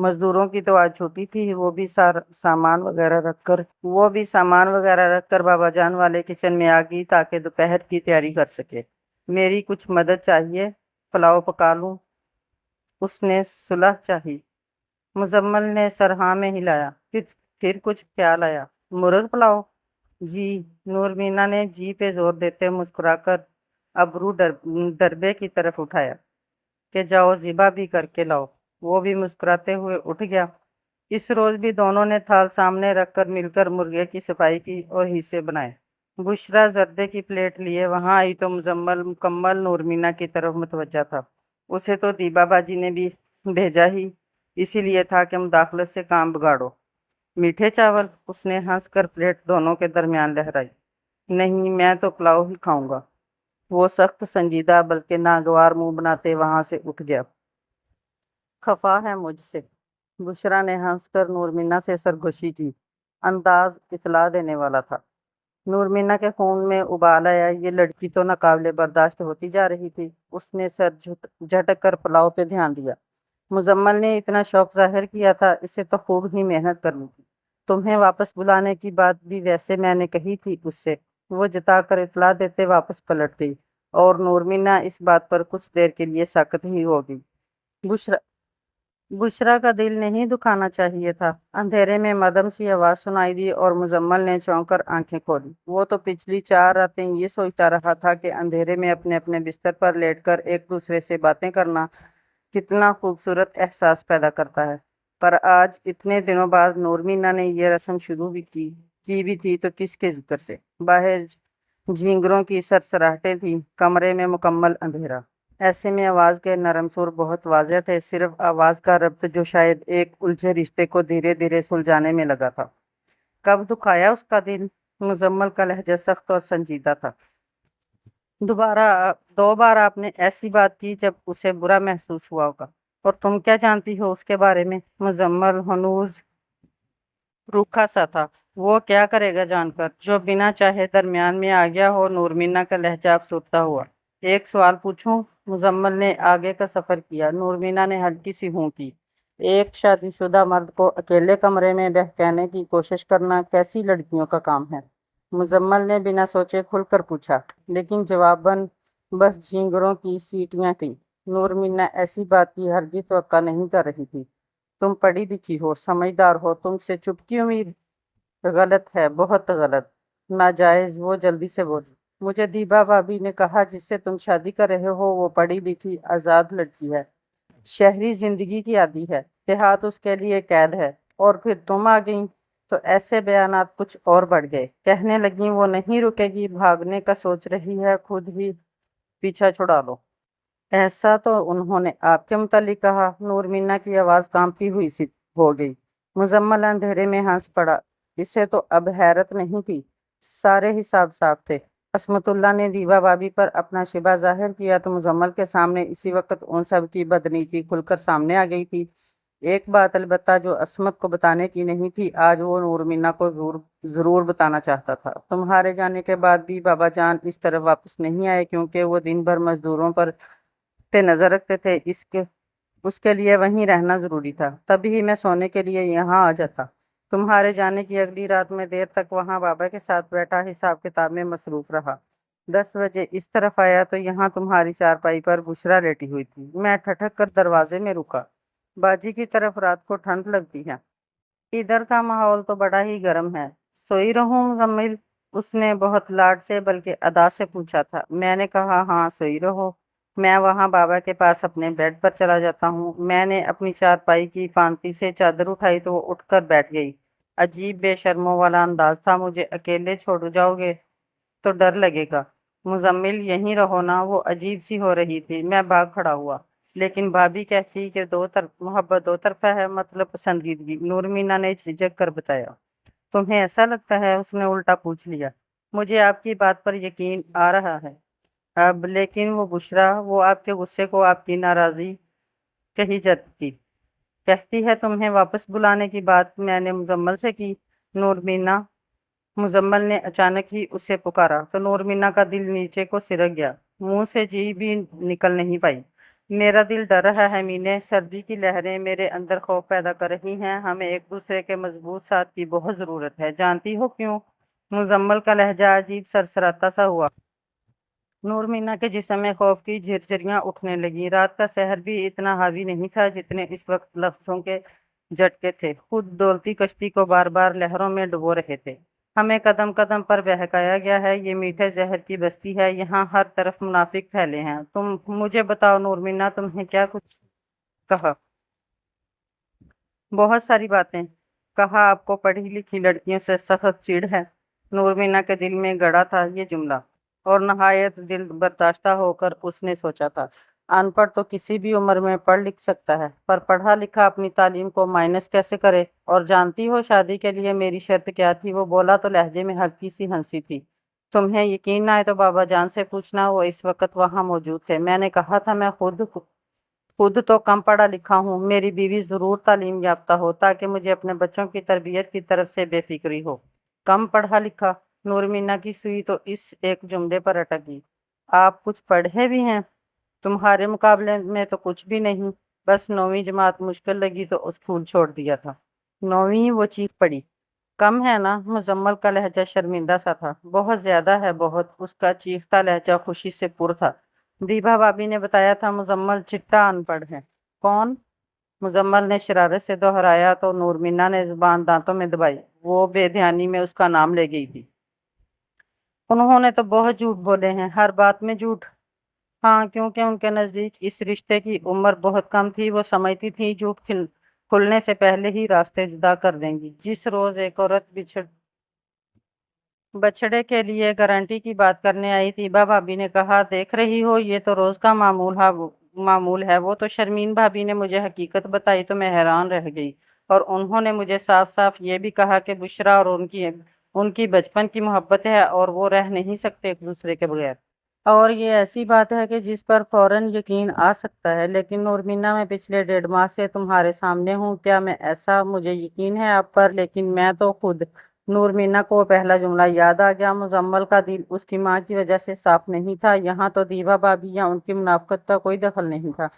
مزدوروں کی تو آج چھٹی تھی، وہ بھی سامان وغیرہ رکھ کر بابا جان والے کچن میں آ گئی تاکہ دوپہر کی تیاری کر سکے۔ میری کچھ مدد چاہیے، پلاؤ پکا لوں؟ اس نے صلح چاہی۔ مزمل نے سر ہاں میں ہلایا۔ پھر کچھ خیال آیا۔ مرغ پلاؤ؟ جی۔ نور مینا نے جی پہ زور دیتے مسکرا کر ابرو ڈربے کی طرف اٹھایا کہ جاؤ ذبح بھی کر کے لاؤ۔ وہ بھی مسکراتے ہوئے اٹھ گیا۔ اس روز بھی دونوں نے تھال سامنے رکھ کر مل کر مرغے کی صفائی کی اور حصے بنائے۔ بشرا زردے کی پلیٹ لیے وہاں آئی تو مزمل مکمل نور مینا کی طرف متوجہ تھا۔ اسے تو دیبا باجی نے بھی بھیجا ہی اسی لیے تھا کہ مداخلت سے کام بگاڑو۔ میٹھے چاول؟ اس نے ہنس کر پلیٹ دونوں کے درمیان لہرائی۔ نہیں، میں تو پلاؤ ہی کھاؤں گا۔ وہ سخت سنجیدہ بلکہ ناگوار منہ بناتے وہاں سے اٹھ گیا۔ خفا ہے مجھ سے؟ بشرا نے ہنس کر نور مینا سے سرگوشی کی۔ انداز اطلاع دینے والا تھا۔ نور مینا کے خون میں ابال آیا۔ یہ لڑکی تو ناقابل برداشت ہوتی جا رہی تھی۔ اس نے سر جھٹک کر پلاؤ پہ دھیان دیا۔ مزمل نے اتنا شوق ظاہر کیا تھا، اسے تو خوب ہی محنت کرنی تھی۔ تمہیں واپس بلانے کی بات بھی ویسے میں نے کہی تھی اس سے۔ وہ جتا کر اطلاع دیتے واپس پلٹ گئی اور نور مینا اس بات پر کچھ دیر کے لیے ساکت ہی ہو گئی۔ بشرا کا دل نہیں دکھانا چاہیے تھا۔ اندھیرے میں مدھم سی آواز سنائی دی اور مزمل نے چونک کر آنکھیں کھولی۔ وہ تو پچھلی 4 راتیں یہ سوچتا رہا تھا کہ اندھیرے میں اپنے اپنے بستر پر لیٹ کر ایک دوسرے سے باتیں کرنا کتنا خوبصورت احساس پیدا کرتا ہے، پر آج اتنے دنوں بعد نور مینا نے یہ رسم شروع بھی کی تھی تو کس کے ذکر سے؟ باہر جھینگروں کی سرسراہٹیں تھیں، کمرے میں مکمل اندھیرا۔ ایسے میں آواز کے نرم سر بہت واضح تھے، صرف آواز کا ربط جو شاید ایک الجھے رشتے کو دھیرے دھیرے سلجھانے میں لگا تھا۔ کب دکھایا اس کا دل؟ مزمل کا لہجہ سخت اور سنجیدہ تھا۔ 2 بار آپ نے ایسی بات کی جب اسے برا محسوس ہوا ہوگا، اور تم کیا جانتی ہو اس کے بارے میں؟ مزمل ہنوز روکھا سا تھا۔ وہ کیا کرے گا جان کر جو بنا چاہے درمیان میں آ گیا ہو؟ نور مینا کا لہجہ افسردہ ہوا۔ ایک سوال پوچھوں؟ مزمل نے آگے کا سفر کیا۔ نور مینا نے ہلکی سی ہوں کی۔ ایک شادی شدہ مرد کو اکیلے کمرے میں بہکانے کی کوشش کرنا کیسی لڑکیوں کا کام ہے؟ مزمل نے بنا سوچے کھل کر پوچھا، لیکن جواباً بس جھینگروں کی سیٹیاں تھیں۔ نور مینا ایسی بات کی ہرگز توقع نہیں کر رہی تھی۔ تم پڑھی لکھی ہو، سمجھدار ہو، تم سے چپ کی امید؟ غلط ہے، بہت غلط، ناجائز۔ وہ جلدی سے بولی۔ مجھے دیبا بھابی نے کہا جس سے تم شادی کر رہے ہو وہ پڑھی لکھی آزاد لڑکی ہے، شہری زندگی کی عادی ہے، دیہات اس کے لیے قید ہے، اور پھر تم آ گئیں تو ایسے بیانات کچھ اور بڑھ گئے۔ کہنے لگیں وہ نہیں رکے گی، بھاگنے کا سوچ رہی ہے، خود ہی پیچھا چھڑا لو۔ ایسا تو انہوں نے آپ کے متعلق کہا؟ نور مینا کی آواز کانپتی ہوئی سی ہو گئی۔ مزمل اندھیرے میں ہنس پڑا۔ اسے تو اب حیرت نہیں تھی، سارے حساب صاف تھے۔ عصمت اللہ نے دیبا بھابی پر اپنا شبہ ظاہر کیا تو مزمل کے سامنے اسی وقت ان سب کی بدنیتی کھل کر سامنے آ گئی تھی۔ ایک بات البتہ جو عصمت کو بتانے کی نہیں تھی، آج وہ نور مینا کو ضرور بتانا چاہتا تھا۔ تمہارے جانے کے بعد بھی بابا جان اس طرف واپس نہیں آئے کیونکہ وہ دن بھر مزدوروں پہ نظر رکھتے تھے، اس کے لیے وہیں رہنا ضروری تھا، تبھی میں سونے کے لیے یہاں آ جاتا۔ تمہارے جانے کی اگلی رات میں دیر تک وہاں بابا کے ساتھ بیٹھا حساب کتاب میں مصروف رہا۔ 10 بجے اس طرف آیا تو یہاں تمہاری چارپائی پر بشرا لیٹی ہوئی تھی۔ میں ٹھٹک کر دروازے میں رکا۔ باجی کی طرف رات کو ٹھنڈ لگتی ہے، ادھر کا ماحول تو بڑا ہی گرم ہے۔ سوئی رہوں مزمل؟ اس نے بہت لاڈ سے بلکہ ادا سے پوچھا تھا۔ میں نے کہا ہاں سوئی رہو، میں وہاں بابا کے پاس اپنے بیڈ پر چلا جاتا ہوں۔ میں نے اپنی چارپائی کی پانتی سے چادر اٹھائی تو وہ اٹھ کر بیٹھ گئی۔ عجیب بے شرموں والا انداز تھا۔ مجھے اکیلے چھوڑ جاؤ گے تو ڈر لگے گا۔ مزمل یہیں رہو نا۔ وہ عجیب سی ہو رہی تھی۔ میں بھاگ کھڑا ہوا، لیکن بھابی کہتی کہ محبت 2 طرفہ ہے، مطلب پسندیدگی۔ نور مینا نے جھجک کر بتایا۔ تمہیں ایسا لگتا ہے؟ اس نے الٹا پوچھ لیا۔ مجھے آپ کی بات پر یقین آ رہا ہے اب، لیکن وہ بشرا، وہ آپ کے غصے کو، آپ کی ناراضی کہتی ہے تمہیں واپس بلانے کی بات میں نے مزمل سے کی۔ مزمل نے اچانک ہی اسے پکارا تو نور مینا کا دل نیچے کو سرک گیا، منہ سے جی بھی نکل نہیں پائی۔ میرا دل ڈر رہا ہے مینے، سردی کی لہریں میرے اندر خوف پیدا کر رہی ہیں۔ ہمیں ایک دوسرے کے مضبوط ساتھ کی بہت ضرورت ہے۔ جانتی ہو کیوں؟ مزمل کا لہجہ عجیب سرسراتا سا ہوا۔ نور مینا کے جسم میں خوف کی جھرجھریاں اٹھنے لگیں۔ رات کا سحر بھی اتنا حاوی نہیں تھا جتنے اس وقت لفظوں کے جھٹکے تھے، خود ڈولتی کشتی کو بار بار لہروں میں ڈبو رہے تھے۔ ہمیں قدم قدم پر بہکایا گیا ہے، یہ میٹھے زہر کی بستی ہے، یہاں ہر طرف منافق پھیلے ہیں۔ تم مجھے بتاؤ نور مینا، تمہیں کیا کچھ کہا؟ بہت ساری باتیں کہا۔ آپ کو پڑھی لکھی لڑکیوں سے سخت چڑ ہے۔ نور مینا کے دل میں گڑا تھا یہ جملہ، اور نہایت دل برداشتہ ہو کر اس نے سوچا تھا، ان پڑھ تو کسی بھی عمر میں پڑھ لکھ سکتا ہے، پر پڑھا لکھا اپنی تعلیم کو مائنس کیسے کرے؟ اور جانتی ہو شادی کے لیے میری شرط کیا تھی؟ وہ بولا تو لہجے میں ہلکی سی ہنسی تھی۔ تمہیں یقین نہ آئے تو بابا جان سے پوچھنا، وہ اس وقت وہاں موجود تھے۔ میں نے کہا تھا میں خود تو کم پڑھا لکھا ہوں، میری بیوی ضرور تعلیم یافتہ ہو تاکہ مجھے اپنے بچوں کی تربیت کی طرف سے بے فکری ہو۔ کم پڑھا لکھا؟ نور مینا کی سوئی تو اس ایک جملے پر اٹک گئی۔ آپ کچھ پڑھے بھی ہیں؟ تمہارے مقابلے میں تو کچھ بھی نہیں، بس 9ویں جماعت مشکل لگی تو اسکول چھوڑ دیا تھا۔ 9ویں؟ وہ چیخ پڑی۔ کم ہے نا؟ مزمل کا لہجہ شرمندہ سا تھا۔ بہت زیادہ ہے، بہت۔ اس کا چیختا لہجہ خوشی سے پر تھا۔ دیبا بھابھی نے بتایا تھا مزمل چٹا ان پڑھ ہے۔ کون؟ مزمل نے شرارت سے دہرایا تو نور مینا نے زبان دانتوں میں دبائی۔ وہ بے دھیانی میں اس کا نام لے گئی تھی۔ انہوں نے تو بہت جھوٹ بولے ہیں، ہر بات میں جھوٹ۔ ہاں، کیونکہ ان کے نزدیک اس رشتے کی عمر بہت کم تھی۔ وہ سمجھتی تھی جھوٹ کھلنے سے پہلے ہی راستے جدا کر دیں گی۔ جس روز ایک عورت بچھڑے کے لیے گارنٹی کی بات کرنے آئی، دیبا بھابھی نے کہا، دیکھ رہی ہو یہ تو روز کا معمول ہے۔ وہ تو شرمین بھابھی نے مجھے حقیقت بتائی تو میں حیران رہ گئی، اور انہوں نے مجھے صاف صاف یہ بھی کہا کہ بشریٰ اور ان کی بچپن کی محبت ہے اور وہ رہ نہیں سکتے ایک دوسرے کے بغیر۔ اور یہ ایسی بات ہے کہ جس پر فوراً یقین آ سکتا ہے۔ لیکن نور مینا، میں پچھلے 1.5 ماہ سے تمہارے سامنے ہوں، کیا میں ایسا مجھے یقین ہے آپ پر؟ لیکن میں تو خود۔ نور مینا کو پہلا جملہ یاد آ گیا۔ مزمل کا دل اس کی ماں کی وجہ سے صاف نہیں تھا، یہاں تو دیبا بھابھی یا ان کی منافقت کا کوئی دخل نہیں تھا۔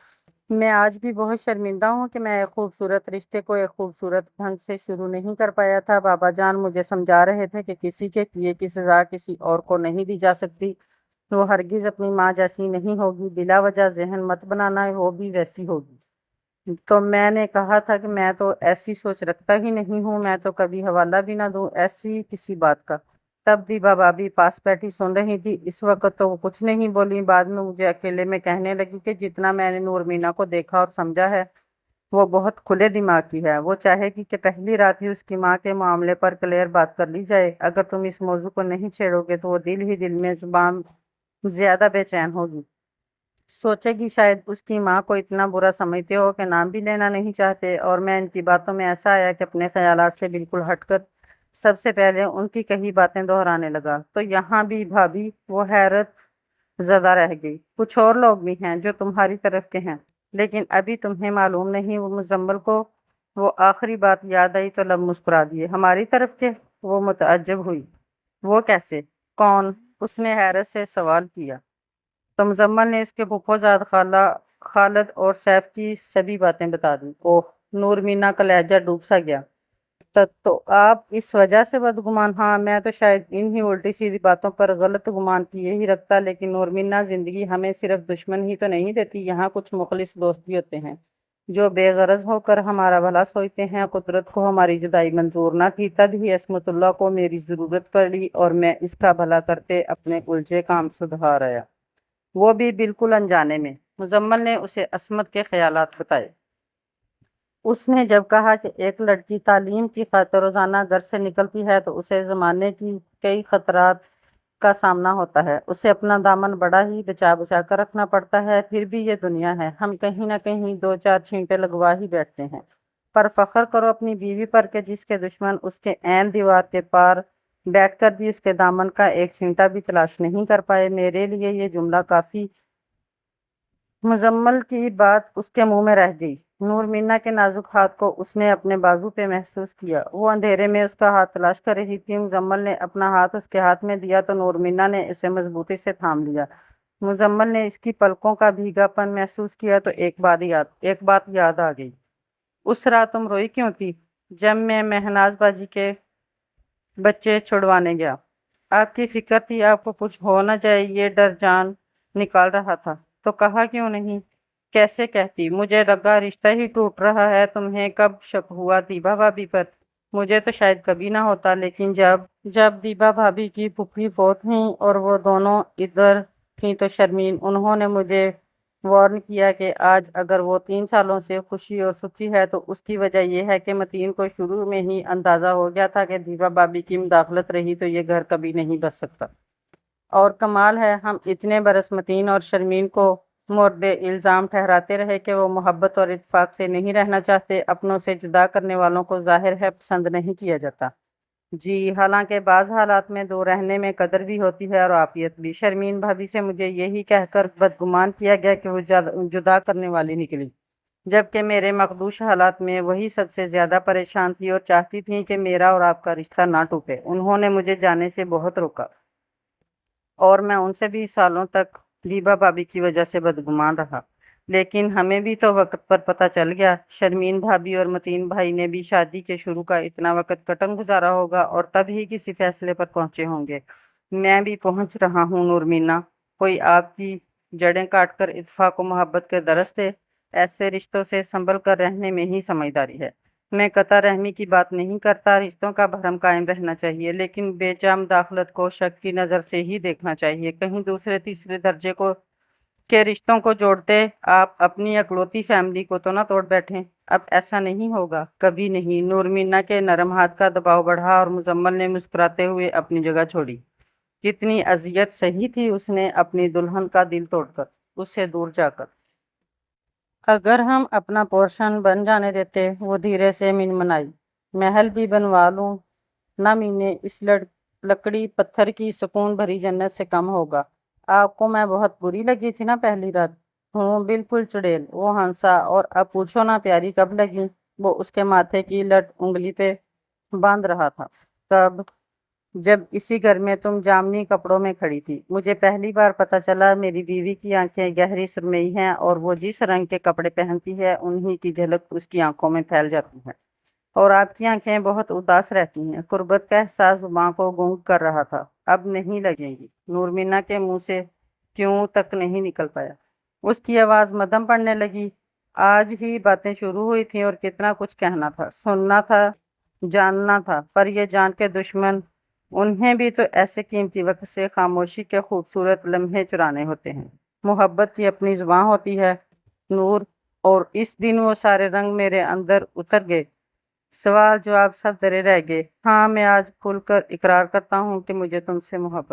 میں آج بھی بہت شرمندہ ہوں کہ میں ایک خوبصورت رشتے کو ایک خوبصورت ڈھنگ سے شروع نہیں کر پایا تھا۔ بابا جان مجھے سمجھا رہے تھے کہ کسی کے کیے کی سزا کسی اور کو نہیں دی جا سکتی، وہ ہرگز اپنی ماں جیسی نہیں ہوگی، بلا وجہ ذہن مت بنانا، وہ بھی ویسی ہوگی۔ تو میں نے کہا تھا کہ میں تو ایسی سوچ رکھتا ہی نہیں ہوں، میں تو کبھی حوالہ بھی نہ دوں ایسی کسی بات کا۔ تب دیبا بھابھی پاس بیٹھی سن رہی تھی۔ اس وقت تو وہ کچھ نہیں بولی، بعد میں مجھے اکیلے میں کہنے لگی کہ جتنا میں نے نور مینا کو دیکھا اور سمجھا ہے وہ بہت کھلے دماغ کی ہے، وہ چاہے گی کہ پہلی رات ہی اس کی ماں کے معاملے پر کلیئر بات کر لی جائے۔ اگر تم اس موضوع کو نہیں چھیڑو گے تو وہ دل ہی دل میں زبان زیادہ بے چین ہوگی، سوچے گی شاید اس کی ماں کو اتنا برا سمجھتے ہو کہ نام بھی لینا نہیں چاہتے۔ اور میں ان کی باتوں میں ایسا آیا کہ اپنے خیالات سے بالکل ہٹ کر سب سے پہلے ان کی کہی باتیں دہرانے لگا۔ تو یہاں بھی بھابھی، وہ حیرت زدہ رہ گئی، کچھ اور لوگ بھی ہیں جو تمہاری طرف کے ہیں، لیکن ابھی تمہیں معلوم نہیں۔ وہ مزمل کو وہ آخری بات یاد آئی تو لب مسکرا دیے۔ ہماری طرف کے؟ وہ متعجب ہوئی۔ وہ کیسے؟ کون؟ اس نے حیرت سے سوال کیا۔ تو مزمل نے اس کے پھپھوزاد خالد اور سیف کی سبھی باتیں بتا دی۔ اوہ! نور مینا کا لہجہ ڈوب سا گیا۔ تو آپ اس وجہ سے بدگمان؟ ہاں، میں تو شاید انہی الٹی سیدھی باتوں پر غلط گمان کیے ہی رکھتا، لیکن نور مینا، زندگی ہمیں صرف دشمن ہی تو نہیں دیتی، یہاں کچھ مخلص دوست بھی ہوتے ہیں جو بے غرض ہو کر ہمارا بھلا سوچتے ہیں۔ قدرت کو ہماری جدائی منظور نہ تھی، تب ہی عصمت اللہ کو میری ضرورت پڑی اور میں اس کا بھلا کرتے اپنے الجھے کام سدھار آیا، وہ بھی بالکل انجانے میں۔ مزمل نے اسے عصمت کے خیالات بتائے۔ اس نے جب کہا کہ ایک لڑکی تعلیم کی خاطر روزانہ گھر سے نکلتی ہے تو اسے زمانے کی کئی خطرات کا سامنا ہوتا ہے، اسے اپنا دامن بڑا ہی بچا بچا کر رکھنا پڑتا ہے۔ پھر بھی یہ دنیا ہے، ہم کہیں نہ کہیں 2-4 چھینٹے لگوا ہی بیٹھتے ہیں۔ پر فخر کرو اپنی بیوی پر کہ جس کے دشمن اس کے عین دیوار کے پار بیٹھ کر بھی اس کے دامن کا ایک چھینٹا بھی تلاش نہیں کر پائے۔ میرے لیے یہ جملہ کافی۔ مزمل کی بات اس کے منہ میں رہ گئی۔ نور مینا کے نازک ہاتھ کو اس نے اپنے بازو پہ محسوس کیا، وہ اندھیرے میں اس کا ہاتھ تلاش کر رہی تھی۔ مزمل نے اپنا ہاتھ اس کے ہاتھ میں دیا تو نور مینا نے اسے مضبوطی سے تھام لیا۔ مزمل نے اس کی پلکوں کا بھیگا پن محسوس کیا تو ایک بات یاد آ گئی۔ اس رات تم روئی کیوں تھی جب میں مہناز باجی کے بچے چھڑوانے گیا؟ آپ کی فکر تھی آپ کو کچھ ہو نہ جائے، یہ ڈر جان نکال رہا تھا۔ تو کہا کیوں نہیں؟ کیسے کہتی؟ مجھے لگا رشتہ ہی ٹوٹ رہا ہے۔ تمہیں کب شک ہوا دیبا بھابی پر؟ مجھے تو شاید کبھی نہ ہوتا، لیکن جب دیبا بھابی کی پھوپھی فوت ہوئیں اور وہ دونوں ادھر تھیں تو شرمین انہوں نے مجھے وارن کیا کہ آج اگر وہ 3 سالوں سے خوشی اور سکھی ہے تو اس کی وجہ یہ ہے کہ متین کو شروع میں ہی اندازہ ہو گیا تھا کہ دیبا بھابی کی مداخلت رہی تو یہ گھر کبھی نہیں بچ سکتا۔ اور کمال ہے ہم اتنے برس متین اور شرمین کو مورد الزام ٹھہراتے رہے کہ وہ محبت اور اتفاق سے نہیں رہنا چاہتے۔ اپنوں سے جدا کرنے والوں کو ظاہر ہے پسند نہیں کیا جاتا۔ جی، حالانکہ بعض حالات میں دو رہنے میں قدر بھی ہوتی ہے اور عافیت بھی۔ شرمین بھابی سے مجھے یہی کہہ کر بدگمان کیا گیا کہ وہ جدا کرنے والی نکلی، جبکہ میرے مخدوش حالات میں وہی سب سے زیادہ پریشان تھی اور چاہتی تھیں کہ میرا اور آپ کا رشتہ نہ ٹوٹے۔ انہوں نے مجھے جانے سے بہت روکا اور میں ان سے بھی سالوں تک دیبا بھابی کی وجہ سے بدگمان رہا، لیکن ہمیں بھی تو وقت پر پتہ چل گیا۔ شرمین بھابی اور متین بھائی نے بھی شادی کے شروع کا اتنا وقت کٹن گزارا ہوگا اور تب ہی کسی فیصلے پر پہنچے ہوں گے۔ میں بھی پہنچ رہا ہوں نورمینا، کوئی آپ کی جڑیں کاٹ کر اتفاق و محبت کے درس دے۔ ایسے رشتوں سے سنبھل کر رہنے میں ہی سمجھداری ہے۔ میں قطع رحمی کی بات نہیں کرتا، رشتوں کا بھرم قائم رہنا چاہیے، لیکن بے جا مداخلت کو شک کی نظر سے ہی دیکھنا چاہیے۔ کہیں دوسرے تیسرے درجے کے رشتوں کو جوڑتے آپ اپنی اکلوتی فیملی کو تو نہ توڑ بیٹھیں۔ اب ایسا نہیں ہوگا، کبھی نہیں۔ نورمینا کے نرم ہاتھ کا دباؤ بڑھا اور مزمل نے مسکراتے ہوئے اپنی جگہ چھوڑی۔ کتنی اذیت سہی تھی اس نے اپنی دلہن کا دل توڑ کر، اس سے دور جا کر۔ اگر ہم اپنا پورشن بن جانے دیتے، وہ دھیرے سے منمنائی، محل بھی بنوا لوں نہ مینے، اس لکڑی پتھر کی سکون بھری جنت سے کم ہوگا۔ آپ کو میں بہت بری لگی تھی نا پہلی رات؟ ہوں، بالکل چڑیل، وہ ہنسا۔ اور اب پوچھو نا پیاری کب لگی؟ وہ اس کے ماتھے کی لٹ انگلی پہ باندھ رہا تھا۔ کب؟ جب اسی گھر میں تم جامنی کپڑوں میں کھڑی تھی، مجھے پہلی بار پتہ چلا میری بیوی کی آنکھیں گہری سرمئی ہیں اور وہ جس رنگ کے کپڑے پہنتی ہے انہی کی جھلک اس کی آنکھوں میں پھیل جاتی ہے۔ اور آپ کی آنکھیں بہت اداس رہتی ہیں۔ قربت کا احساس زباں کو گونگ کر رہا تھا۔ اب نہیں لگیں گی، نورمینا کے منہ سے کیوں تک نہیں نکل پایا۔ اس کی آواز مدھم پڑنے لگی۔ آج ہی باتیں شروع ہوئی تھیں اور کتنا کچھ کہنا تھا، سننا تھا، جاننا تھا، پر یہ جان کے دشمن، انہیں بھی تو ایسے قیمتی وقت سے خاموشی کے خوبصورت لمحے چرانے ہوتے ہیں۔ محبت کی اپنی زبان ہوتی ہے نور، اور اس دن وہ سارے رنگ میرے اندر اتر گئے، سوال جواب سب درے رہ گئے۔ ہاں، میں آج کھل کر اقرار کرتا ہوں کہ مجھے تم سے محبت